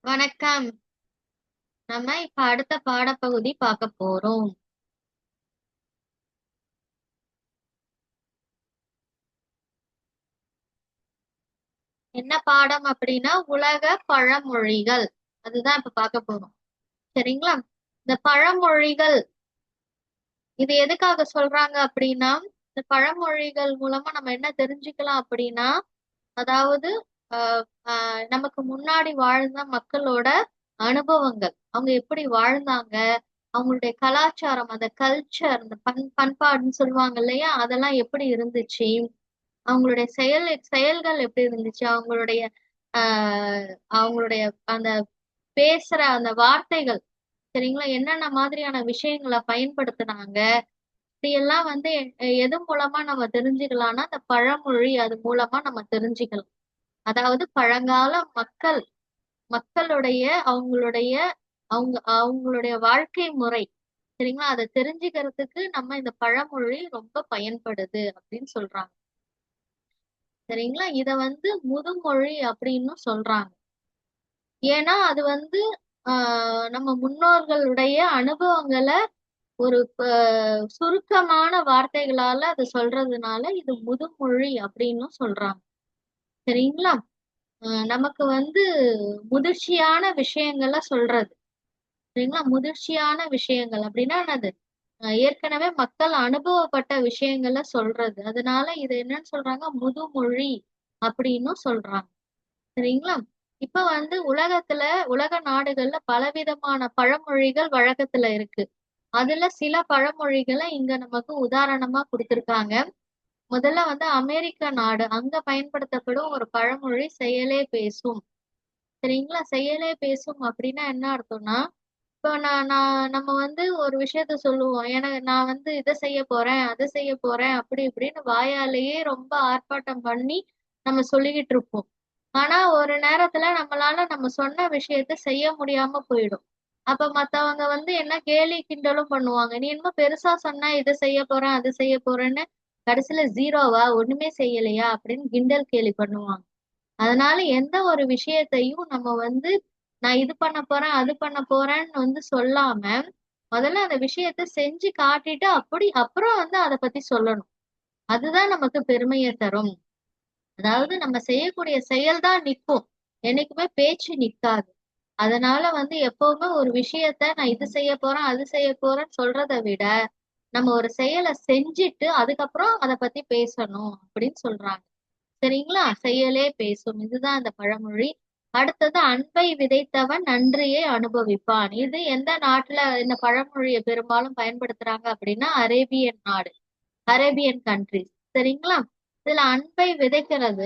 வணக்கம். நம்ம இப்ப அடுத்த பாடப்பகுதி பார்க்க போறோம். என்ன பாடம் அப்படின்னா உலக பழமொழிகள். அதுதான் இப்ப பார்க்க போறோம். சரிங்களா? இந்த பழமொழிகள் இது எதுக்காக சொல்றாங்க அப்படின்னா, இந்த பழமொழிகள் மூலமா நம்ம என்ன தெரிஞ்சுக்கலாம் அப்படின்னா, அதாவது அஹ் நமக்கு முன்னாடி வாழ்ந்த மக்களோட அனுபவங்கள். அவங்க எப்படி வாழ்ந்தாங்க, அவங்களுடைய கலாச்சாரம், அந்த கல்ச்சர், அந்த பண்பாடுன்னு சொல்லுவாங்க இல்லையா, அதெல்லாம் எப்படி இருந்துச்சு, அவங்களுடைய செயல்கள் எப்படி இருந்துச்சு, அவங்களுடைய அந்த பேசுற அந்த வார்த்தைகள், சரிங்களா, என்னென்ன மாதிரியான விஷயங்களை பயன்படுத்துனாங்க, இப்படியெல்லாம் வந்து எது மூலமா நம்ம தெரிஞ்சுக்கலாம்னா அந்த பழமொழி அது மூலமா நம்ம தெரிஞ்சுக்கலாம். அதாவது பழங்கால மக்களுடைய அவங்களுடைய அவங்களுடைய வாழ்க்கை முறை, சரிங்களா, அதை தெரிஞ்சுக்கிறதுக்கு நம்ம இந்த பழமொழி ரொம்ப பயன்படுது அப்படின்னு சொல்றாங்க. சரிங்களா, இத வந்து முதுமொழி அப்படின்னு சொல்றாங்க. ஏன்னா அது வந்து நம்ம முன்னோர்களுடைய அனுபவங்களை ஒரு சுருக்கமான வார்த்தைகளால அது சொல்றதுனால இது முதுமொழி அப்படின்னு சொல்றாங்க. சரிங்களா. நமக்கு வந்து முதிர்ச்சியான விஷயங்களை சொல்றது. சரிங்களா, முதிர்ச்சியான விஷயங்கள் அப்படின்னா என்னது, ஏற்கனவே மக்கள் அனுபவப்பட்ட விஷயங்களை சொல்றது. அதனால இது என்னன்னு சொல்றாங்க, முதுமொழி அப்படின்னு சொல்றாங்க. சரிங்களா. இப்ப வந்து உலக நாடுகள்ல பலவிதமான பழமொழிகள் வழக்கத்துல இருக்கு. அதுல சில பழமொழிகளை இங்க நமக்கு உதாரணமா கொடுத்திருக்காங்க. முதல்ல வந்து அமெரிக்க நாடு, அங்க பயன்படுத்தப்படும் ஒரு பழமொழி செயலே பேசும். சரிங்களா, செயலே பேசும் அப்படின்னா என்ன அர்த்தம்னா, இப்போ நம்ம வந்து ஒரு விஷயத்த சொல்லுவோம், எனக்கு நான் வந்து இதை செய்ய போறேன், அதை செய்ய போறேன், அப்படி இப்படின்னு வாயாலேயே ரொம்ப ஆர்ப்பாட்டம் பண்ணி நம்ம சொல்லிக்கிட்டு இருப்போம். ஆனா ஒரு நேரத்துல நம்மளால நம்ம சொன்ன விஷயத்த செய்ய முடியாம போயிடும். அப்ப மத்தவங்க வந்து என்ன கேலி கிண்டலும் பண்ணுவாங்க, நீ என்னமோ பெருசா சொன்ன, இதை செய்ய போறேன் அதை செய்ய போறேன்னு, கடைசியில ஜீரோவா, ஒண்ணுமே செய்யலையா அப்படின்னு கிண்டல் கேலி பண்ணுவாங்க. அதனால எந்த ஒரு விஷயத்தையும் நம்ம வந்து நான் இது பண்ண போறேன் அது பண்ண போறேன்னு வந்து சொல்லாம, முதல்ல அந்த விஷயத்த செஞ்சு காட்டிட்டு அப்படி அப்புறம் வந்து அதை பத்தி சொல்லணும். அதுதான் நமக்கு பெருமையை தரும். அதாவது நம்ம செய்யக்கூடிய செயல் தான் நிற்கும், என்னைக்குமே பேச்சு நிக்காது. அதனால வந்து எப்பவுமே ஒரு விஷயத்த நான் இது செய்ய போறேன் அது செய்ய போறேன்னு சொல்றதை விட, நம்ம ஒரு செயலை செஞ்சுட்டு அதுக்கப்புறம் அதை பத்தி பேசணும் அப்படின்னு சொல்றாங்க. சரிங்களா, செயலே பேசும், இதுதான் அந்த பழமொழி. அடுத்தது அன்பை விதைத்தவன் நன்றியை அனுபவிப்பான். இது எந்த நாட்டுல இந்த பழமொழியை பெரும்பாலும் பயன்படுத்துறாங்க அப்படின்னா அரேபியன் நாடு, அரேபியன் கண்ட்ரிஸ். சரிங்களா. இதுல அன்பை விதைக்கிறது,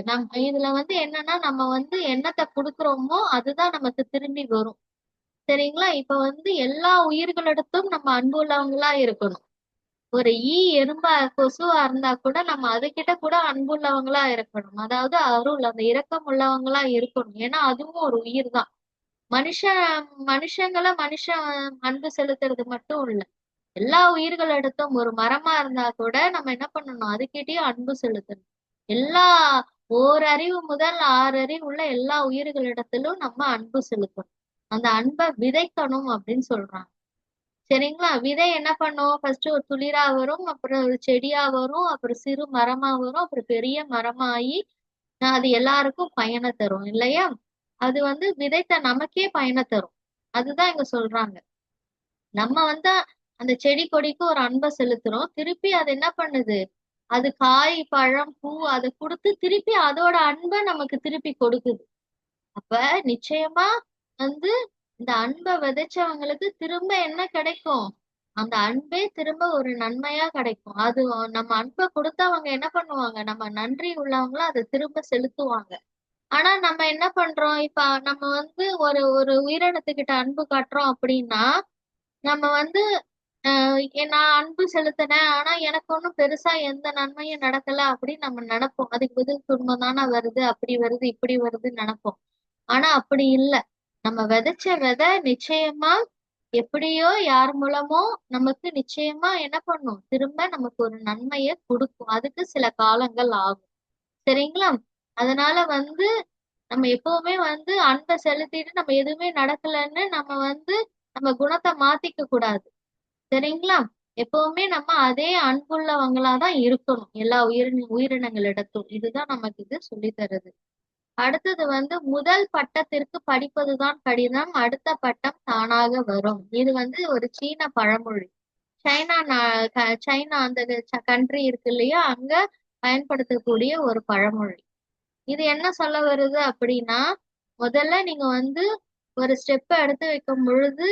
இதுல வந்து என்னன்னா நம்ம வந்து என்னத்தை கொடுக்குறோமோ அதுதான் நமக்கு திரும்பி வரும். சரிங்களா. இப்ப வந்து எல்லா உயிர்களிடத்தும் நம்ம அன்பு உள்ளவங்களா இருக்கணும். ஒரு எறும்பா கொசுவா இருந்தா கூட நம்ம அதுகிட்ட கூட அன்புள்ளவங்களா இருக்கணும். அதாவது அருள், அந்த இரக்கம் உள்ளவங்களா இருக்கணும். ஏன்னா அதுவும் ஒரு உயிர் தான். மனுஷன் மனுஷன் அன்பு செலுத்துறது மட்டும் இல்ல, எல்லா உயிர்களிடத்தும், ஒரு மரமா இருந்தா கூட நம்ம என்ன பண்ணணும், அதுகிட்டயும் அன்பு செலுத்தணும். எல்லா ஓரறிவு முதல் 6 அறிவு உள்ள எல்லா உயிர்களிடத்திலும் நம்ம அன்பு செலுத்தணும். அந்த அன்பை விதைக்கணும் அப்படின்னு சொல்றாங்க. சரிங்களா. விதை என்ன பண்ணும், ஃபர்ஸ்ட் ஒரு துளிரா வரும், அப்புறம் ஒரு செடியா வரும், அப்புறம் சிறு மரமா வரும், அப்புறம் பெரிய மரமாயி அது எல்லாருக்கும் பயனை தரும் இல்லையா. அது வந்து விதைத்த நமக்கே பயனை தரும். அதுதான் இங்க சொல்றாங்க. நம்ம வந்து அந்த செடி கொடிக்கு ஒரு அன்பை செலுத்துறோம், திருப்பி அது என்ன பண்ணுது, அது காய் பழம் பூ அதை கொடுத்து திருப்பி அதோட அன்பை நமக்கு திருப்பி கொடுக்குது. அப்ப நிச்சயமா வந்து இந்த அன்பை விதைச்சவங்களுக்கு திரும்ப என்ன கிடைக்கும், அந்த அன்பே திரும்ப ஒரு நன்மையா கிடைக்கும். அது நம்ம அன்பை கொடுத்தவங்க என்ன பண்ணுவாங்க, நம்ம நன்றி உள்ளவங்கள அதை திரும்ப செலுத்துவாங்க. ஆனா நம்ம என்ன பண்றோம், இப்ப நம்ம வந்து ஒரு ஒரு உயிரினத்துக்கிட்ட அன்பு காட்டுறோம் அப்படின்னா, நம்ம வந்து நான் அன்பு செலுத்தினேன் ஆனா எனக்கு ஒண்ணும் பெருசா எந்த நன்மையும் நடக்கல அப்படின்னு நம்ம நினைப்போம். அதுக்கு பதில் துன்பம் தானே வருது, அப்படி வருது இப்படி வருதுன்னு நினைப்போம். ஆனா அப்படி இல்ல. நம்ம விதைச்ச விதை நிச்சயமா எப்படியோ யார் மூலமோ நமக்கு நிச்சயமா என்ன பண்ணும், திரும்ப நமக்கு ஒரு நன்மையை கொடுக்கும். அதுக்கு சில காலங்கள் ஆகும். சரிங்களா. அதனால வந்து நம்ம எப்பவுமே வந்து அன்பை செலுத்திட்டு நம்ம எதுவுமே நடக்கலைன்னு நம்ம வந்து நம்ம குணத்தை மாத்திக்க கூடாது. சரிங்களா? எப்பவுமே நம்ம அதே அன்புள்ளவங்களாதான் இருக்கணும் எல்லா உயிரினங்களிடத்தும். இதுதான் நமக்கு இது சொல்லி தருது. அடுத்தது வந்து முதல் பட்டத்திற்கு படிப்பதுதான் கடினம், அடுத்த பட்டம் தானாக வரும். இது வந்து ஒரு சீன பழமொழி. சைனா அந்த கண்ட்ரி இருக்கு இல்லையா, அங்க பயன்படுத்தக்கூடிய ஒரு பழமொழி. இது என்ன சொல்ல வருது அப்படின்னா, முதல்ல நீங்க வந்து ஒரு ஸ்டெப் எடுத்து வைக்கும் பொழுது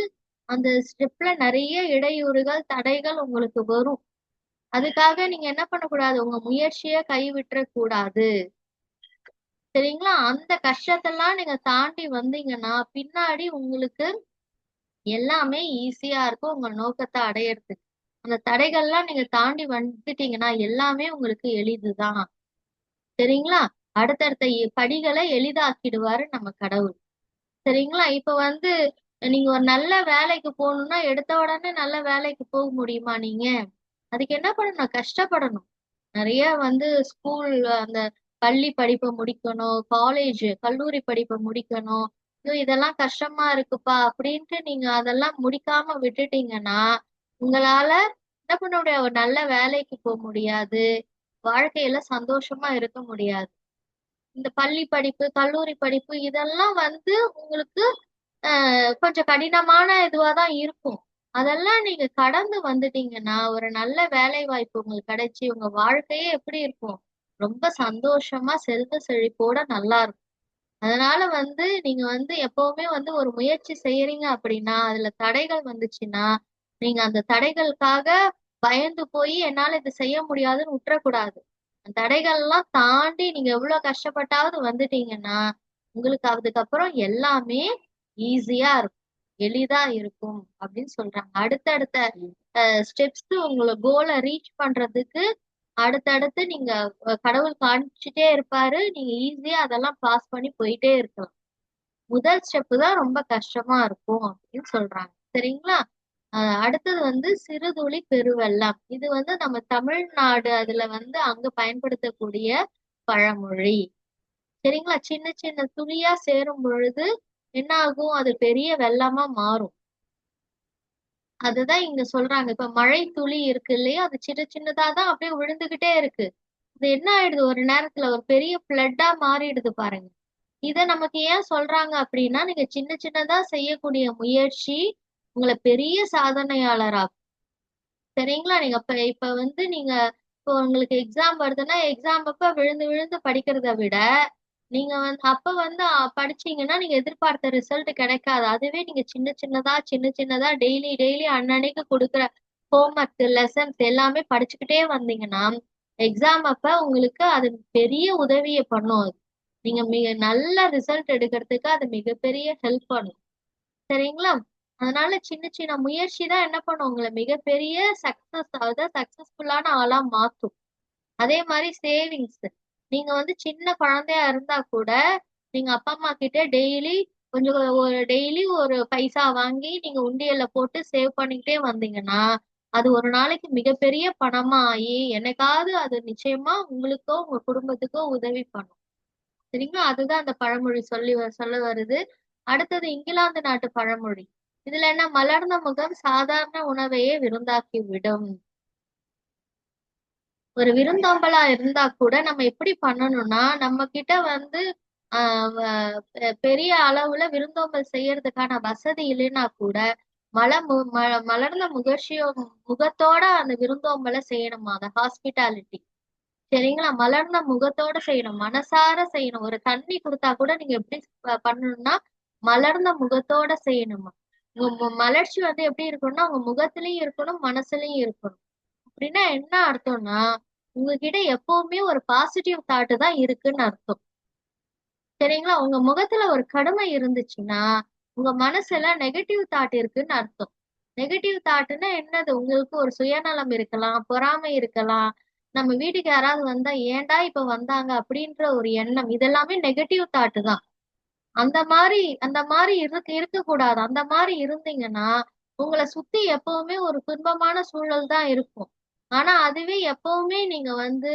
அந்த ஸ்டெப்ல நிறைய இடையூறுகள் தடைகள் உங்களுக்கு வரும். அதுக்காக நீங்க என்ன பண்ணக்கூடாது, உங்க முயற்சியை கைவிட்டுற கூடாது. சரிங்களா? அந்த கஷ்டத்தெல்லாம் நீங்க தாண்டி வந்தீங்கன்னா பின்னாடி உங்களுக்கு எல்லாமே ஈஸியா இருக்கும் உங்க நோக்கத்தை அடையறதுக்கு. அந்த தடைகள்லாம் நீங்க தாண்டி வந்துட்டீங்கன்னா எல்லாமே உங்களுக்கு எளிதுதான். சரிங்களா? அடுத்தடுத்த படிகளை எளிதாக்கிடுவாரு நம்ம கடவுள். சரிங்களா? இப்ப வந்து நீங்க ஒரு நல்ல வேலைக்கு போகணும்னா எடுத்த உடனே நல்ல வேலைக்கு போக முடியுமா நீங்க? அதுக்கு என்ன பண்ணணும்? கஷ்டப்படணும். நிறைய வந்து ஸ்கூல் அந்த பள்ளி படிப்பை முடிக்கணும், காலேஜ் கல்லூரி படிப்பை முடிக்கணும். ஐயோ இதெல்லாம் கஷ்டமா இருக்குப்பா அப்படின்ட்டு நீங்க அதெல்லாம் முடிக்காம விட்டுட்டீங்கன்னா உங்களால என்ன பண்ண முடியாது, ஒரு நல்ல வேலைக்கு போக முடியாது, வாழ்க்கையில சந்தோஷமா இருக்க முடியாது. இந்த பள்ளி படிப்பு கல்லூரி படிப்பு இதெல்லாம் வந்து உங்களுக்கு கொஞ்சம் கடினமான இதுவாதான் இருக்கும். அதெல்லாம் நீங்க கடந்து வந்துட்டீங்கன்னா ஒரு நல்ல வேலை வாய்ப்பு உங்களுக்கு கிடைச்சி உங்க வாழ்க்கையே எப்படி இருக்கும், ரொம்ப சந்தோஷமா செல்வ செழிப்போட நல்லா இருக்கும். அதனால வந்து நீங்க வந்து எப்பவுமே வந்து ஒரு முயற்சி செய்யறீங்க அப்படின்னா அதுல தடைகள் வந்துச்சுன்னா நீங்க அந்த தடைகளுக்காக பயந்து போய் என்னால இது செய்ய முடியாதுன்னு விட்டுறக்கூடாது. அந்த தடைகள் எல்லாம் தாண்டி நீங்க எவ்வளவு கஷ்டப்பட்டாவது வந்துட்டீங்கன்னா உங்களுக்கு அதுக்கப்புறம் எல்லாமே ஈஸியா இருக்கும், எளிதா இருக்கும் அப்படின்னு சொல்றாங்க. அடுத்தடுத்த ஸ்டெப்ஸ் உங்களை கோலை ரீச் பண்றதுக்கு அடுத்தடுத்து நீங்க கடவுள் காமிச்சுட்டே இருப்பாரு, நீங்க ஈஸியா அதெல்லாம் பாஸ் பண்ணி போயிட்டே இருக்கலாம். முதல் ஸ்டெப் தான் ரொம்ப கஷ்டமா இருக்கும் அப்படின்னு சொல்றாங்க. சரிங்களா? அடுத்தது வந்து சிறுதுளி பெருவெள்ளம். இது வந்து நம்ம தமிழ்நாடு அதுல வந்து அங்க பயன்படுத்தக்கூடிய பழமொழி. சரிங்களா? சின்ன சின்ன துளியா சேரும் பொழுது என்ன ஆகும், அது பெரிய வெள்ளமா மாறும். அதுதான் இங்க சொல்றாங்க. இப்ப மழை துளி இருக்கு இல்லையா, அது சின்ன சின்னதா தான் அப்படியே விழுந்துகிட்டே இருக்கு. இது என்ன ஆயிடுது, ஒரு நேரத்துல ஒரு பெரிய ஃப்ளட்டா மாறிடுது பாருங்க. இத நமக்கு ஏன் சொல்றாங்க அப்படின்னா, நீங்க சின்ன சின்னதா செய்யக்கூடிய முயற்சி உங்களை பெரிய சாதனையாளராக்கும். சரிங்களா? நீங்க இப்ப இப்ப வந்து நீங்க இப்போ உங்களுக்கு எக்ஸாம் வருதுன்னா எக்ஸாம் அப்ப விழுந்து விழுந்து படிக்கிறத விட நீங்க வந்து அப்ப வந்து படிச்சீங்கன்னா நீங்க எதிர்பார்த்த ரிசல்ட் கிடைக்காது. அதுவே நீங்க சின்ன சின்னதா சின்ன சின்னதா டெய்லி டெய்லி அன்னன்னைக்கு கொடுக்குற ஹோம்ஒர்க் லெசன்ஸ் எல்லாமே படிச்சுக்கிட்டே வந்தீங்கன்னா எக்ஸாம் அப்ப உங்களுக்கு அது பெரிய உதவியை பண்ணும். அது நீங்க மிக நல்ல ரிசல்ட் எடுக்கிறதுக்கு அது மிகப்பெரிய ஹெல்ப் பண்ணும். சரிங்களா? அதனால சின்ன சின்ன முயற்சி தான் என்ன பண்ணும் உங்களை மிகப்பெரிய சக்சஸ் அதாவது சக்சஸ்ஃபுல்லான ஆளா மாத்தும். அதே மாதிரி சேவிங்ஸ், நீங்க வந்து சின்ன குழந்தையா இருந்தா கூட நீங்க அப்பா அம்மா கிட்ட டெய்லி கொஞ்சம் ஒரு டெய்லி ஒரு பைசா வாங்கி நீங்க உண்டியல்ல போட்டு சேவ் பண்ணிக்கிட்டே வந்தீங்கன்னா அது ஒரு நாளைக்கு மிகப்பெரிய பணமா ஆகி என்னைக்காவது அது நிச்சயமா உங்களுக்கோ உங்க குடும்பத்துக்கோ உதவி பண்ணும். சரிங்களா? அதுதான் அந்த பழமொழி சொல்ல வருது. அடுத்தது இங்கிலாந்து நாட்டு பழமொழி. இதுல என்ன, மலர்ந்த முகம் சாதாரண உணவையே விருந்தாக்கி விடும். ஒரு விருந்தோம்பலா இருந்தா கூட நம்ம எப்படி பண்ணணும்னா நம்ம கிட்ட வந்து பெரிய அளவுல விருந்தோம்பல் செய்யறதுக்கான வசதி இல்லைன்னா கூட மலர்ந்த முகத்தோட அந்த விருந்தோம்பலை செய்யணுமா, அந்த ஹாஸ்பிட்டாலிட்டி. சரிங்களா? மலர்ந்த முகத்தோட செய்யணும், மனசார செய்யணும். ஒரு தண்ணி கொடுத்தா கூட நீங்க எப்படி பண்ணணும்னா மலர்ந்த முகத்தோட செய்யணுமா. உங்க மலர்ச்சி வந்து எப்படி இருக்கணும்னா உங்க முகத்திலயும் இருக்கணும் மனசுலயும் இருக்கணும். அப்படின்னா என்ன அர்த்தம்னா உங்ககிட்ட எப்பவுமே ஒரு பாசிட்டிவ் தாட் தான் இருக்குன்னு அர்த்தம். சரிங்களா? உங்க முகத்துல ஒரு கடுமை இருந்துச்சுன்னா உங்க மனசுல நெகட்டிவ் தாட் இருக்குன்னு அர்த்தம். நெகட்டிவ் தாட்னா என்னது, உங்களுக்கு ஒரு சுயநலம் இருக்கலாம், பொறாமை இருக்கலாம், நம்ம வீட்டுக்கு யாராவது வந்தா ஏன்டா இப்ப வந்தாங்க அப்படின்ற ஒரு எண்ணம், இதெல்லாமே நெகட்டிவ் தாட் தான். அந்த மாதிரி இருக்கக்கூடாது. அந்த மாதிரி இருந்தீங்கன்னா உங்களை சுத்தி எப்பவுமே ஒரு துன்பமான சூழல் தான் இருக்கும். ஆனா அதுவே எப்பவுமே நீங்க வந்து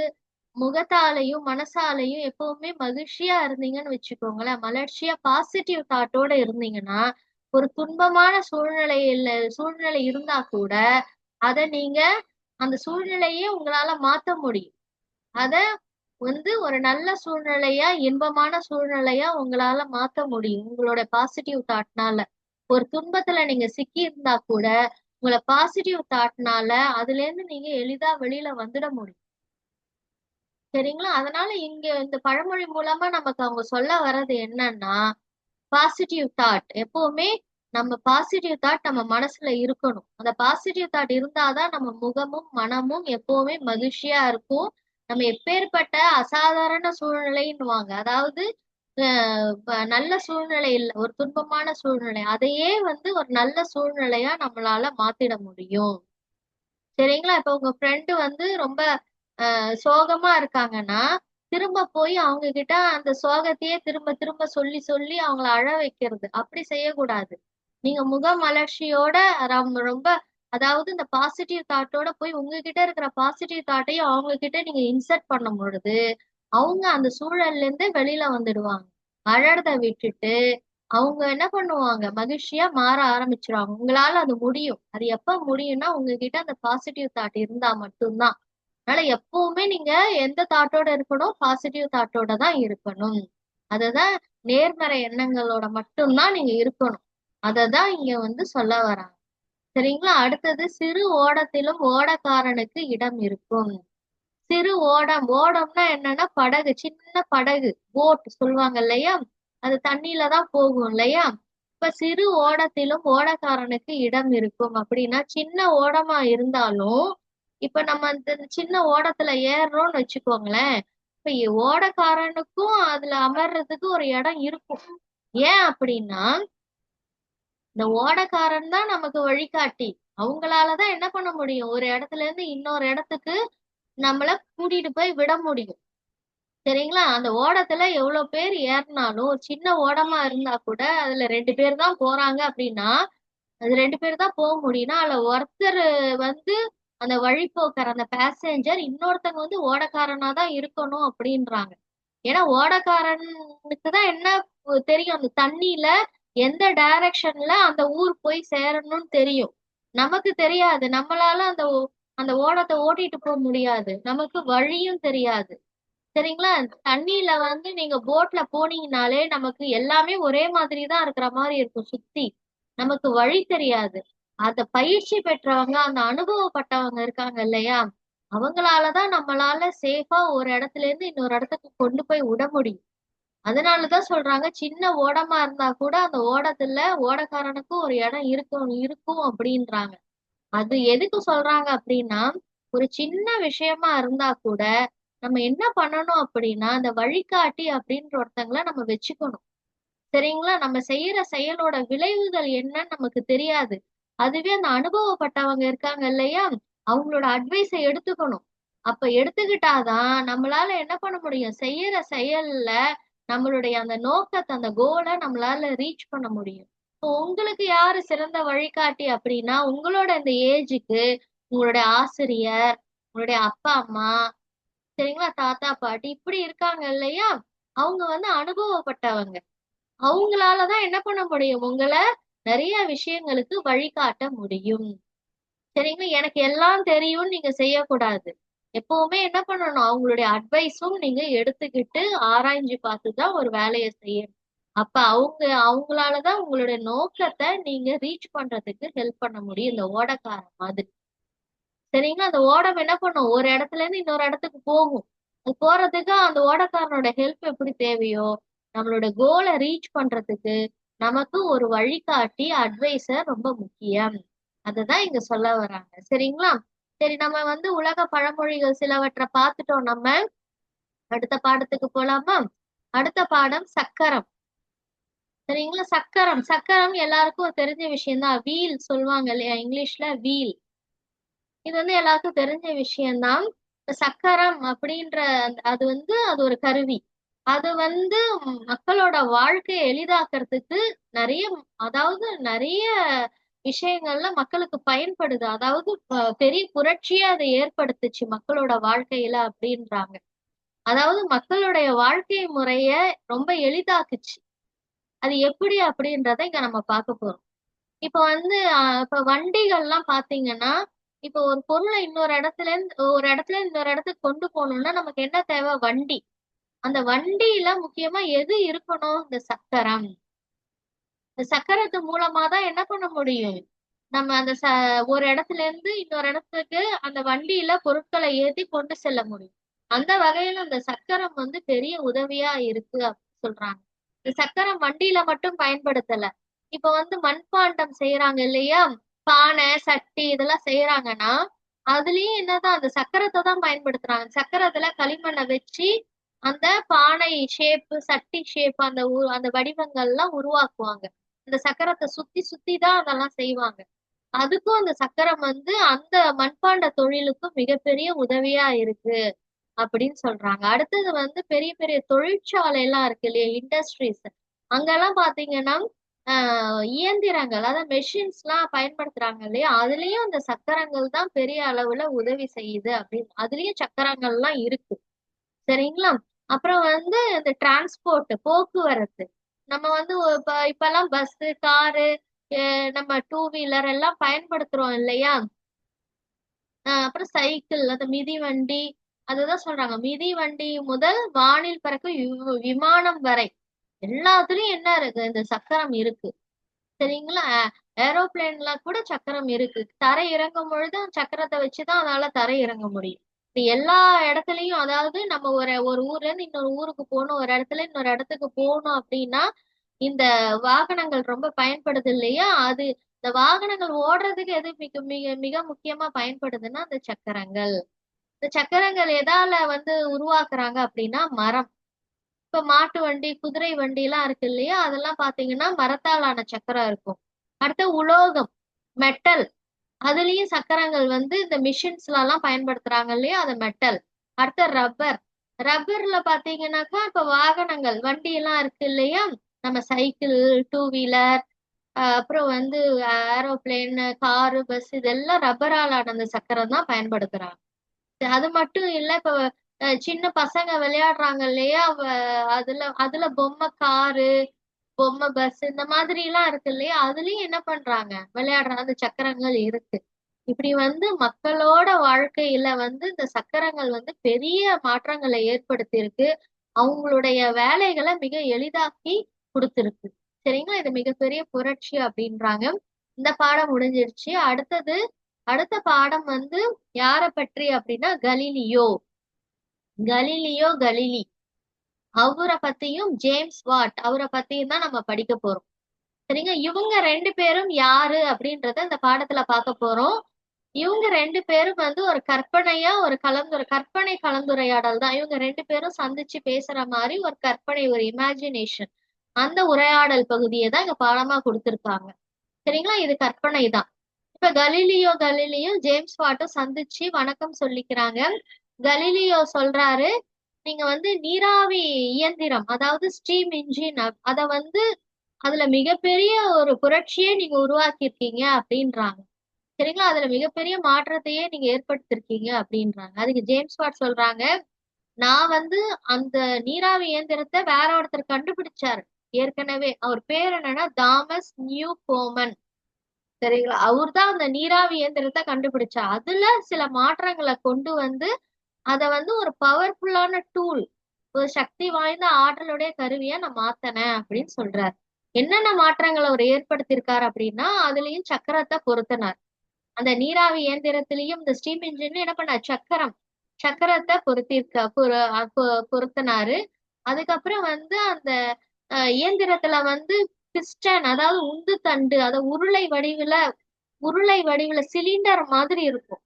முகத்தாலையும் மனசாலையும் எப்பவுமே மகிழ்ச்சியா இருந்தீங்கன்னு வச்சுக்கோங்களேன், மலர்ச்சியா பாசிட்டிவ் தாட்டோட இருந்தீங்கன்னா, ஒரு துன்பமான சூழ்நிலை இருந்தா கூட அத நீங்க அந்த சூழ்நிலையே உங்களால மாத்த முடியும். அத ஒரு நல்ல சூழ்நிலையா, இன்பமான சூழ்நிலையா உங்களால மாத்த முடியும். உங்களோட பாசிட்டிவ் தாட்னால. ஒரு துன்பத்துல நீங்க சிக்கி இருந்தா கூட, உங்கள பாசிட்டிவ் தாட்னால அதுலேருந்து நீங்க எளிதா வெளியில வந்துட முடியும். சரிங்களா? அதனால இங்க இந்த பழமொழி மூலமா நமக்கு அவங்க சொல்ல வர்றது என்னன்னா, பாசிட்டிவ் தாட் எப்பவுமே நம்ம பாசிட்டிவ் தாட் நம்ம மனசுல இருக்கணும். அந்த பாசிட்டிவ் தாட் இருந்தாதான் நம்ம முகமும், மனமும் எப்பவுமே மகிழ்ச்சியா இருக்கும். நம்ம எப்பேற்பட்ட அசாதாரண சூழ்நிலைன்னுவாங்க. அதாவது நல்ல சூழ்நிலை இல்ல. ஒரு துன்பமான சூழ்நிலை. அதையே ஒரு நல்ல சூழ்நிலையா நம்மளால மாத்திட முடியும். சரிங்களா? இப்ப உங்க ஃப்ரெண்டு ரொம்ப சோகமா இருக்காங்கன்னா, திரும்ப போய் அவங்க கிட்ட அந்த சோகத்தையே திரும்ப திரும்ப சொல்லி சொல்லி அவங்கள அழ வைக்கிறது. அப்படி செய்யக்கூடாது. நீங்க முகமலர்ச்சியோட ரொம்ப அதாவது இந்த பாசிட்டிவ் தாட்டோட போய் உங்ககிட்ட இருக்கிற பாசிட்டிவ் தாட்டையும் அவங்க கிட்ட நீங்க இன்சர்ட் பண்ணும் பொழுது, அவங்க அந்த சூழல்ல இருந்து வெளியில வந்துடுவாங்க. அழறத விட்டுட்டு, அவங்க என்ன பண்ணுவாங்க? மகிழ்ச்சியா மாற ஆரம்பிச்சுருவாங்க. உங்களால அது முடியும். அது எப்ப முடியும்னா, உங்ககிட்ட அந்த பாசிட்டிவ் தாட் இருந்தா மட்டும் தான். அதனால எப்பவுமே நீங்க எந்த தாட்டோட இருக்கணும்? பாசிட்டிவ் தாட்டோட தான் இருக்கணும். அததான் நேர்மறை எண்ணங்களோட மட்டும் தான் நீங்க இருக்கணும். அததான் இங்க சொல்ல வராங்க. சரிங்களா? அடுத்தது சிறு ஓடத்திலும் ஓடக்காரனுக்கு இடம் இருக்கும். சிறு ஓடம். ஓடம்னா என்னன்னா படகு. சின்ன படகு. போட் சொல்லுவாங்க இல்லையா? அது தண்ணியில தான் போகும் இல்லையா? இப்ப சிறு ஓடத்திலும் ஓடக்காரனுக்கு இடம் இருக்கும் அப்படின்னா, சின்ன ஓடமா இருந்தாலும், இப்ப நம்ம அந்த சின்ன ஓடத்துல ஏறுறோம்னு வச்சுக்கோங்களேன். இப்ப ஓடக்காரனுக்கும் அதுல அமர்றதுக்கு ஒரு இடம் இருக்கும். ஏன் அப்படின்னா, இந்த ஓடக்காரன் தான் நமக்கு வழிகாட்டி. அவங்களாலதான் என்ன பண்ண முடியும்? ஒரு இடத்துல இருந்து இன்னொரு இடத்துக்கு நம்மள கூட்டிட்டு போய் விட முடியும். சரிங்களா? அந்த ஓடத்துல எவ்வளவு பேர் ஏறினாலும், ஒரு சின்ன ஓடமா இருந்தா கூட, அதுல 2 பேர் தான் போறாங்க அப்படின்னா, அது 2 பேர் தான் போக முடியும்னா, அதுல ஒருத்தர் வந்து அந்த வழிப்போக்கர், அந்த பேசஞ்சர், இன்னொருத்தங்க ஓடக்காரனா தான் இருக்கணும் அப்படின்றாங்க. ஏன்னா ஓடக்காரனுக்கு தான் என்ன தெரியும், அந்த தண்ணியில எந்த டைரக்ஷன்ல அந்த ஊர் போய் சேரணும்னு தெரியும். நமக்கு தெரியாது. நம்மளால அந்த ஓடத்தை ஓட்டிட்டு போக முடியாது. நமக்கு வழியும் தெரியாது. சரிங்களா? தண்ணியில நீங்க போட்ல போனீங்கனாலே நமக்கு எல்லாமே ஒரே மாதிரி தான் இருக்கிற மாதிரி இருக்கும் சுத்தி. நமக்கு வழி தெரியாது. அத பயிற்சி பெற்றவங்க, அந்த அனுபவப்பட்டவங்க இருக்காங்க இல்லையா? அவங்களாலதான் நம்மளால சேஃபா ஒரு இடத்துல இருந்து இன்னொரு இடத்துக்கு கொண்டு போய் விட முடியும். அதனாலதான் சொல்றாங்க, சின்ன ஓடமா இருந்தா கூட அந்த ஓடத்துல ஓடக்காரனுக்கும் ஒரு இடம் இருக்கும் இருக்கும் அப்படின்றாங்க. அது எதுக்கு சொல்றாங்க அப்படின்னா, ஒரு சின்ன விஷயமா இருந்தா கூட நம்ம என்ன பண்ணணும் அப்படின்னா, அந்த வழிகாட்டி அப்படின்ற ஒருத்தங்கள நம்ம வச்சுக்கணும். சரிங்களா? நம்ம செய்யற செயலோட விளைவுகள் என்னன்னு நமக்கு தெரியாது. அதுவே அந்த அனுபவப்பட்டவங்க இருக்காங்க இல்லையா? அவங்களோட அட்வைஸ எடுத்துக்கணும். அப்ப எடுத்துக்கிட்டாதான் நம்மளால என்ன பண்ண முடியும்? செய்யற செயல்ல நம்மளுடைய அந்த நோக்கத்த, அந்த கோல நம்மளால ரீச் பண்ண முடியும். இப்போ உங்களுக்கு யாரு சிறந்த வழிகாட்டி அப்படின்னா, உங்களோட இந்த ஏஜுக்கு உங்களுடைய ஆசிரியர், உங்களுடைய அப்பா, அம்மா, சரிங்களா? தாத்தா, பாட்டி இப்படி இருக்காங்க இல்லையா? அவங்க அனுபவப்பட்டவங்க. அவங்களாலதான் என்ன பண்ண முடியும்? உங்கள நிறைய விஷயங்களுக்கு வழிகாட்ட முடியும். சரிங்களா? எனக்கு எல்லாம் தெரியும்னு நீங்க செய்யக்கூடாது. எப்பவுமே என்ன பண்ணணும்? அவங்களுடைய அட்வைஸும் நீங்க எடுத்துக்கிட்டு ஆராய்ஞ்சு பார்த்துதான் ஒரு வேலையை செய்யணும். அப்ப அவங்களாலதான் உங்களுடைய நோக்கத்தை நீங்க ரீச் பண்றதுக்கு ஹெல்ப் பண்ண முடியும். இந்த ஓடக்காரன் மாதிரி. சரிங்களா? அந்த ஓடம் என்ன பண்ணும்? ஒரு இடத்துல இருந்து இன்னொரு இடத்துக்கு போகும். அது போறதுக்கு அந்த ஓடக்காரனோட ஹெல்ப் எப்படி தேவையோ, நம்மளோட கோலை ரீச் பண்றதுக்கு நமக்கு ஒரு வழிகாட்டி, அட்வைசர் ரொம்ப முக்கியம். அதுதான் இங்க சொல்ல வராங்க. சரிங்களா? சரி, நம்ம உலக பழமொழிகள் சிலவற்றை பார்த்துட்டோம் நம்ம. அடுத்த பாடத்துக்கு போலாமா? அடுத்த பாடம் சக்கரம். சரிங்களா? சக்கரம். சக்கரம் எல்லாருக்கும் தெரிஞ்ச விஷயம் தான். வீல் சொல்லுவாங்க இல்லையா? இங்கிலீஷ்ல வீல். இது எல்லாருக்கும் தெரிஞ்ச விஷயம்தான். சக்கரம் அப்படின்ற அது அது ஒரு கருவி. அது மக்களோட வாழ்க்கையை எளிதாக்குறதுக்கு நிறைய, அதாவது நிறைய விஷயங்கள்ல மக்களுக்கு பயன்படுது. அதாவது பெரிய புரட்சியை அதை ஏற்படுத்துச்சு மக்களோட வாழ்க்கையில அப்படின்றாங்க. அதாவது மக்களுடைய வாழ்க்கை முறைய ரொம்ப எளிதாக்குச்சு. அது எப்படி அப்படின்றத இங்க நம்ம பார்க்க போறோம். இப்ப வந்து இப்ப வண்டிகள்லாம் பாத்தீங்கன்னா, இப்ப ஒரு பொருளை ஒரு இடத்துல இருந்து இன்னொரு இடத்துக்கு கொண்டு போகணும்னா நமக்கு என்ன தேவை? வண்டி. அந்த வண்டியில முக்கியமா எது இருக்கணும்? இந்த சக்கரம். இந்த சக்கரத்து மூலமா தான் என்ன பண்ண முடியும்? நம்ம அந்த ஒரு இடத்துல இருந்து இன்னொரு இடத்துக்கு அந்த வண்டியில பொருட்களை ஏத்தி கொண்டு செல்ல முடியும். அந்த வகையில அந்த சக்கரம் வந்து பெரிய உதவியா இருக்கு அப்படின்னு சொல்றாங்க. இந்த சக்கரம் வண்டியில மட்டும் பயன்படுத்தல. இப்ப வந்து மண்பாண்டம் செய்யறாங்க இல்லையா? பானை, சட்டி இதெல்லாம் செய்யறாங்கன்னா, அதுலயும் என்னதான் அந்த சக்கரத்தை தான் பயன்படுத்துறாங்க. சக்கரத்துல களிமண்ணை வச்சு அந்த பானை ஷேப், சட்டி ஷேப் அந்த வடிவங்கள்லாம் உருவாக்குவாங்க. இந்த சக்கரத்தை சுத்தி சுத்தி தான் அதெல்லாம் செய்வாங்க. அதுக்கும் அந்த சக்கரம் வந்து அந்த மண்பாண்ட தொழிலுக்கும் மிகப்பெரிய உதவியா இருக்கு அப்படின்னு சொல்றாங்க. அடுத்தது வந்து பெரிய பெரிய தொழிற்சாலை எல்லாம் இருக்கு இல்லையா? இண்டஸ்ட்ரீஸ். அங்கெல்லாம் பாத்தீங்கன்னா இயந்திரங்கள் அதாவது மெஷின்ஸ் எல்லாம் பயன்படுத்துறாங்க இல்லையா? அதுலயும் அந்த சக்கரங்கள் தான் பெரிய அளவுல உதவி செய்யுது அப்படின்னு அதுலயும் சக்கரங்கள் எல்லாம் இருக்கு. சரிங்களா? அப்புறம் வந்து இந்த டிரான்ஸ்போர்ட் போக்குவரத்து. நம்ம வந்து இப்பெல்லாம் பஸ், காரு, நம்ம டூ வீலர் எல்லாம் பயன்படுத்துறோம் இல்லையா? அப்புறம் சைக்கிள், அந்த மிதிவண்டி, அதுதான் சொல்றாங்க. மிதிவண்டி முதல் வானில் பறக்கும் விமானம் வரை எல்லாத்துலயும் என்ன இருக்கு? இந்த சக்கரம் இருக்கு. சரிங்களா? ஏரோப்ளேன்ல கூட சக்கரம் இருக்கு. தரை இறங்கும் பொழுது அந்த சக்கரத்தை வச்சுதான் அதனால தரை இறங்க முடியும். இது எல்லா இடத்துலயும் அதாவது நம்ம ஒரு ஒரு ஊர்ல இருந்து இன்னொரு ஊருக்கு போகணும், ஒரு இடத்துல இன்னொரு இடத்துக்கு போகணும் அப்படின்னா இந்த வாகனங்கள் ரொம்ப பயன்படுது இல்லையா? இந்த வாகனங்கள் ஓடுறதுக்கு எது மிக மிக மிக முக்கியமா பயன்படுதுன்னா அந்த சக்கரங்கள். இந்த சக்கரங்கள் எதால வந்து உருவாக்குறாங்க அப்படின்னா மரம். இப்ப மாட்டு வண்டி, குதிரை வண்டி எல்லாம் இருக்கு இல்லையா? அதெல்லாம் பாத்தீங்கன்னா மரத்தாலான சக்கரம் இருக்கும். அடுத்து உலோகம், மெட்டல். அதுலயும் சக்கரங்கள் வந்து இந்த மிஷின்ஸ்ல எல்லாம் பயன்படுத்துறாங்க இல்லையா? அது மெட்டல். அடுத்து ரப்பர். ரப்பர்ல பாத்தீங்கன்னாக்கா இப்ப வாகனங்கள், வண்டி எல்லாம் இருக்கு இல்லையா? நம்ம சைக்கிள், டூ வீலர், அப்புறம் வந்து ஏரோப்ளேன், காரு, பஸ் இதெல்லாம் ரப்பரால் ஆன அந்த சக்கரம் தான் பயன்படுத்துறாங்க. அது மட்டும் இல்ல இப்ப சின்ன பசங்க விளையாடுறாங்க இல்லையா? அதுல அதுல பொம்மை காரு, பொம்மை பஸ் இந்த மாதிரி எல்லாம் இருக்கு இல்லையா? அதுலயும் என்ன பண்றாங்க? விளையாடுறாங்க. அந்த சக்கரங்கள் இருக்கு. இப்படி வந்து மக்களோட வாழ்க்கையில வந்து இந்த சக்கரங்கள் வந்து பெரிய மாற்றங்களை ஏற்படுத்தி இருக்கு. அவங்களுடைய வேலைகளை மிக எளிதாக்கி கொடுத்திருக்கு. சரிங்களா? இது மிகப்பெரிய புரட்சி அப்படின்றாங்க. இந்த பாடம் முடிஞ்சிருச்சு. அடுத்த பாடம் வந்து யாரை பற்றி அப்படின்னா கலீலியோ. கலீலி. அவரை பத்தியும் ஜேம்ஸ் வாட் அவரை பத்தியும் தான் நம்ம படிக்க போறோம். சரிங்க? இவங்க ரெண்டு பேரும் யாரு அப்படின்றத இந்த பாடத்துல பார்க்க போறோம். இவங்க ரெண்டு பேரும் வந்து ஒரு கற்பனை கலந்துரையாடல் தான். இவங்க ரெண்டு பேரும் சந்திச்சு பேசுற மாதிரி ஒரு கற்பனை, ஒரு இமேஜினேஷன். அந்த உரையாடல் பகுதியை தான் இங்க பாடமா கொடுத்திருக்காங்க. சரிங்களா? இது கற்பனை தான். இப்ப கலீலியோ ஜேம்ஸ் வாட்டும் சந்திச்சு வணக்கம் சொல்லிக்கிறாங்க. கலீலியோ சொல்றாரு, நீங்க வந்து நீராவி இயந்திரம் அதாவது ஸ்டீம் இன்ஜின் அத வந்து அதுல மிகப்பெரிய ஒரு புரட்சியை நீங்க உருவாக்கியிருக்கீங்க அப்படின்றாங்க. சரிங்களா? அதுல மிகப்பெரிய மாற்றத்தையே நீங்க ஏற்படுத்திருக்கீங்க அப்படின்றாங்க. அதுக்கு ஜேம்ஸ் வாட் சொல்றாங்க, நான் வந்து அந்த நீராவி இயந்திரத்தை வேற ஒருத்தர் கண்டுபிடிச்சாரு. ஏற்கனவே அவர் பேர் என்னன்னா தாமஸ் நியூ கோமன். சரிங்களா? அவர் தான் அந்த நீராவி இயந்திரத்தை கண்டுபிடிச்சார். அதுல சில மாற்றங்களை கொண்டு வந்து அத வந்து ஒரு பவர்ஃபுல்லான டூல், ஒரு சக்தி வாய்ந்த ஆற்றலுடைய கருவியா நான் மாத்தினேன் அப்படின்னு சொல்றாரு. என்னென்ன மாற்றங்களை அவர் ஏற்படுத்தியிருக்காரு அப்படின்னா அதுலயும் சக்கரத்தை பொருத்தினார். அந்த நீராவி இயந்திரத்திலையும் இந்த ஸ்டீம் இன்ஜின்ல என்ன பண்ண சக்கரத்தை பொருத்தினாரு. அதுக்கப்புறம் வந்து அந்த இயந்திரத்துல வந்து பிஸ்டன் அதாவது உந்து தண்டு அதை உருளை வடிவுல சிலிண்டர் மாதிரி இருக்கும்.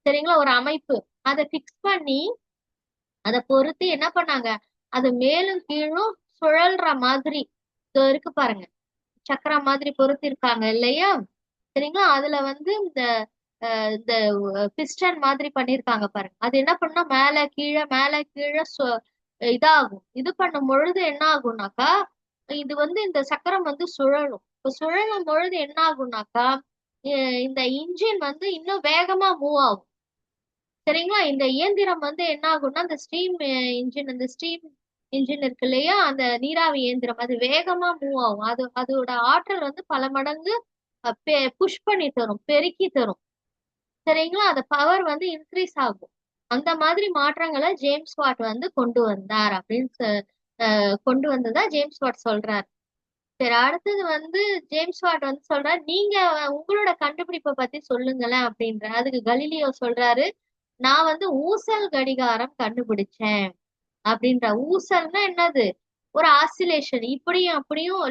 சரிங்களா? ஒரு அமைப்பு அதை பிக்ஸ் பண்ணி அதை பொருத்தி என்ன பண்ணாங்க? அது மேலும் கீழும் சுழல்ற மாதிரி இதோ இருக்கு பாருங்க. சக்கரம் மாதிரி பொருத்தி இருக்காங்க இல்லையா? சரிங்களா? அதுல வந்து இந்த பிஸ்டன் மாதிரி பண்ணிருக்காங்க பாருங்க. அது என்ன பண்ணா மேல கீழே இதாகும். இது பண்ணும் பொழுது என்ன ஆகும்னாக்கா இது வந்து இந்த சக்கரம் வந்து சுழலும். இப்ப சுழலும் பொழுது என்ன ஆகும்னாக்கா இந்த இன்ஜின் வந்து இன்னும் வேகமா மூவ் ஆகும். சரிங்களா? இந்த இயந்திரம் வந்து என்ன ஆகும்னா, அந்த ஸ்டீம் இன்ஜின் இருக்கு இல்லையா? அந்த நீராவி இயந்திரம் அது வேகமா மூவ் ஆகும். அதோட ஆற்றல் வந்து பல மடங்கு புஷ் பண்ணி தரும், பெருக்கி தரும். சரிங்களா? அந்த பவர் வந்து இன்க்ரீஸ் ஆகும். அந்த மாதிரி மாற்றங்களை ஜேம்ஸ் வாட் வந்து கொண்டு வந்தார் அப்படின்னு கொண்டு வந்ததா ஜேம்ஸ் வாட் சொல்றார். சரி, அடுத்தது வந்து ஜேம்ஸ் வாட் வந்து சொல்றாரு, நீங்க உங்களோட கண்டுபிடிப்பை பத்தி சொல்லுங்களேன் அப்படின்ற. அதுக்கு கலீலியோ சொல்றாரு, நான் வந்து ஊசல் கடிகாரம் கண்டுபிடிச்சேன் அப்படின்ற. ஊசல்னா என்னது? ஒரு ஆசிலேஷன், இப்படியும் அப்படியும்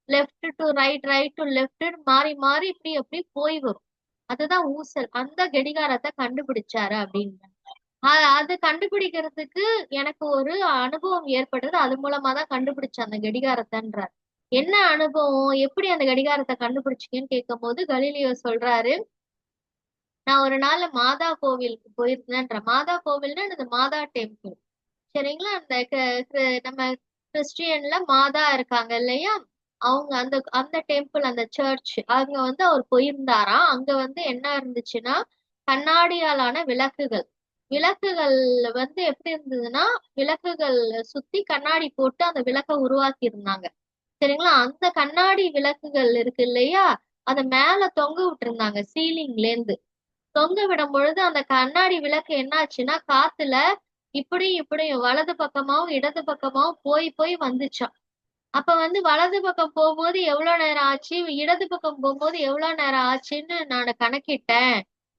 left to right, right to left மாறி மாறி இப்படி அப்படி போய் வரும். அதுதான் ஊசல். அந்த கடிகாரத்தை கண்டுபிடிச்சாரு அப்படின்னு. அது கண்டுபிடிக்கிறதுக்கு எனக்கு ஒரு அனுபவம் ஏற்பட்டது. அது மூலமா தான் கண்டுபிடிச்சேன் அந்த கடிகாரத்தைன்றார். என்ன அனுபவம்? எப்படி அந்த கடிகாரத்தை கண்டுபிடிச்சீங்கன்னு கேட்கும் போது கலீலியோ சொல்றாரு, நான் ஒரு நாள் மாதா கோவிலுக்கு போயிருந்தேன்ற. மாதா கோவில்னா அந்த மாதா டெம்பிள். சரிங்களா? அந்த நம்ம கிறிஸ்டியன்ல மாதா இருக்காங்க இல்லையா? அவங்க அந்த அந்த டெம்பிள், அந்த சர்ச், அங்க வந்து அவர் போயிருந்தாராம். அங்க வந்து என்ன இருந்துச்சுன்னா, கண்ணாடியாலான விளக்குகள். விளக்குகள் வந்து எப்படி இருந்ததுன்னா, விளக்குகள் சுத்தி கண்ணாடி போட்டு அந்த விளக்கை உருவாக்கி இருந்தாங்க. சரிங்களா? அந்த கண்ணாடி விளக்குகள் இருக்கு இல்லையா? அத மேல தொங்க விட்டுருந்தாங்க சீலிங்ல இருந்து. தொங்க விடும் பொழுது அந்த கண்ணாடி விளக்கு என்ன ஆச்சுன்னா, காத்துல இப்படியும் இப்படியும் வலது பக்கமாவும் இடது பக்கமாவும் போய் போய் வந்துச்சாம். அப்ப வந்து வலது பக்கம் போகும்போது எவ்வளவு நேரம் ஆச்சு, இடது பக்கம் போகும்போது எவ்வளவு நேரம் ஆச்சுன்னு நான் கணக்கிட்டேன்,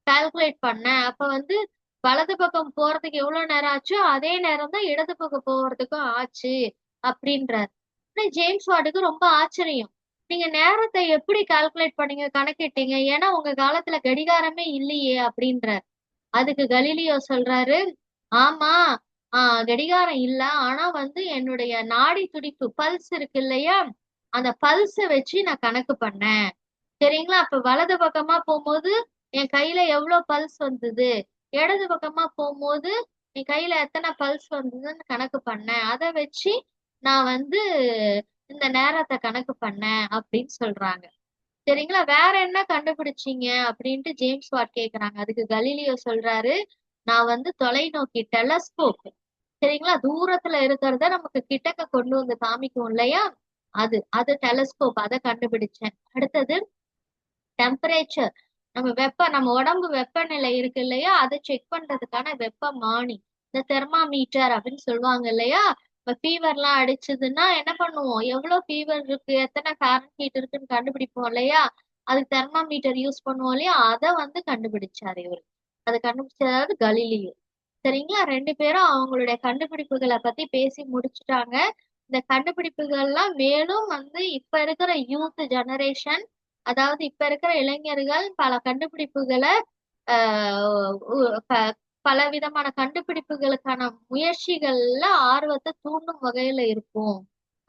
கால்குலேட் பண்ணேன். அப்ப வந்து வலது பக்கம் போறதுக்கு எவ்வளவு நேரம் ஆச்சோ அதே நேரம் தான் இடது பக்கம் போறதுக்கும் ஆச்சு அப்படின்றார். ஆனா ஜேம்ஸ் வாட்டுக்கு ரொம்ப ஆச்சரியம். நீங்க நேரத்தை எப்படி கால்குலேட் பண்ணீங்க, கணக்கிட்டீங்க? ஏன்னா உங்க காலத்துல கடிகாரமே இல்லையே அப்படின்றார். அதுக்கு கலீலியோ சொல்றாரு, ஆமா, கடிகாரம் இல்ல. ஆனா வந்து என்னுடைய நாடி துடிப்பு பல்ஸ் இருக்கு இல்லையா? அந்த பல்ஸ வச்சு நான் கணக்கு பண்ணேன். சரிங்களா? அப்ப வலது பக்கமா போகும்போது என் கையில எவ்வளவு பல்ஸ் வந்தது, இடது பக்கமா போகும்போது என் கையில எத்தனை பல்ஸ் வந்ததுன்னு கணக்கு பண்ணேன். அதை வச்சு நான் வந்து இந்த நேரத்தை கணக்கு பண்ணேன் அப்படின்னு சொல்றாங்க. சரிங்களா? வேற என்ன கண்டுபிடிச்சீங்க அப்படின்ட்டு ஜேம்ஸ் வாட் கேக்குறாங்க. அதுக்கு கலீலியோ சொல்றாரு, நான் வந்து தொலைநோக்கி டெலஸ்கோப், சரிங்களா? தூரத்துல இருக்கிறத நமக்கு கிட்டக்க கொண்டு வந்து காமிக்கும் இல்லையா? அது அது டெலஸ்கோப், அதை கண்டுபிடிச்சேன். அடுத்தது டெம்பரேச்சர், நம்ம உடம்பு வெப்பநிலை இருக்கு இல்லையா? அதை செக் பண்றதுக்கான வெப்பமானி, இந்த தெர்மாமீட்டர் அப்படின்னு சொல்லுவாங்க இல்லையா? இப்ப ஃபீவர்லாம் அடிச்சதுன்னா என்ன பண்ணுவோம்? எவ்வளவு ஃபீவர் இருக்கு, எத்தனை ஃபாரன்ஹீட் இருக்குன்னு கண்டுபிடிப்போம் இல்லையா? அதுக்கு தெர்மாமீட்டர் யூஸ் பண்ணுவோம் இல்லையா? அதை வந்து கண்டுபிடிச்சாரு இவரு. அதை கண்டுபிடிச்சதாவது கலீலியோ. சரிங்களா? ரெண்டு பேரும் அவங்களுடைய கண்டுபிடிப்புகளை பத்தி பேசி முடிச்சுட்டாங்க. இந்த கண்டுபிடிப்புகள்லாம் மேலும் வந்து இப்ப இருக்கிற யூத் ஜெனரேஷன், அதாவது இப்ப இருக்கிற இளைஞர்கள் பல கண்டுபிடிப்புகளை ஆஹ் பல விதமான கண்டுபிடிப்புகளுக்கான முயற்சிகள்ல ஆர்வத்தை தூண்டும் வகையில இருக்கும்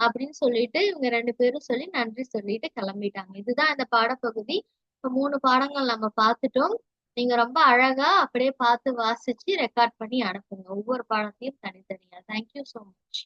அப்படின்னு சொல்லிட்டு இவங்க ரெண்டு பேரும் சொல்லி நன்றி சொல்லிட்டு கிளம்பிட்டாங்க. இதுதான் இந்த பாடப்பகுதி. இப்ப 3 பாடங்கள் நம்ம பார்த்துட்டோம். நீங்க ரொம்ப அழகா அப்படியே பார்த்து வாசிச்சு ரெக்கார்ட் பண்ணி அனுப்புங்க, ஒவ்வொரு பாடத்தையும் தனித்தனியா. Thank you so much.